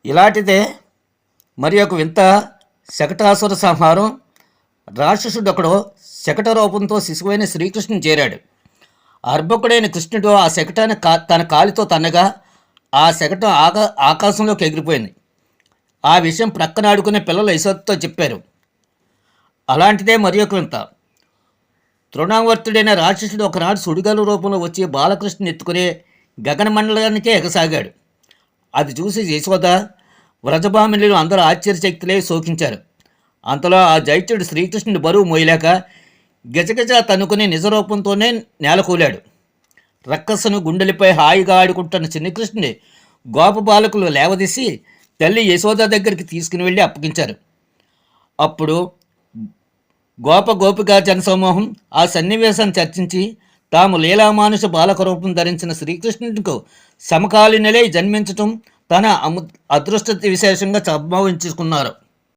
ఇలాంటిదే మరి ఒక వింత శకటాసుర సంహారం. రాక్షసుడొకడు శకట రూపంతో శిశువైన శ్రీకృష్ణుని చేరాడు. అర్భకుడైన కృష్ణుడు ఆ శకటాన్ని తన కాలితో తన్నగా ఆ శకటం ఆకాశంలోకి ఎగిరిపోయింది. ఆ విషయం ప్రక్కన ఆడుకునే పిల్లలు యశోదతో చెప్పారు. అలాంటిదే మరి ఒక వింత. తృణావర్తుడైన రాక్షసుడు ఒకనాడు సుడిగాలు రూపంలో వచ్చి బాలకృష్ణుని ఎత్తుకునే గగనమండలానికే ఎగసాగాడు. అది చూసి యశోద, వ్రజభామినులు అందరూ ఆశ్చర్యశక్తులే శోకించారు. అంతలో ఆ జైత్యుడు శ్రీకృష్ణుడి బరువు మోయలేక గజగజ తన్నుకుని నిజరూపంతోనే నేలకూలాడు. రక్కసును గుండెలపై హాయిగా ఆడుకుంటున్న చిన్నకృష్ణుని గోపబాలకులు లేవదీసి తల్లి యశోద దగ్గరికి తీసుకుని వెళ్ళి అప్పగించారు. అప్పుడు గోపికా జనసమూహం ఆ సన్నివేశాన్ని చర్చించి తాము లీలామానుష బాలక రూపం ధరించిన శ్రీకృష్ణుడికి సమకాలీనులై జన్మించటం తన అదృష్ట విశేషంగా సంభవించుకున్నారు.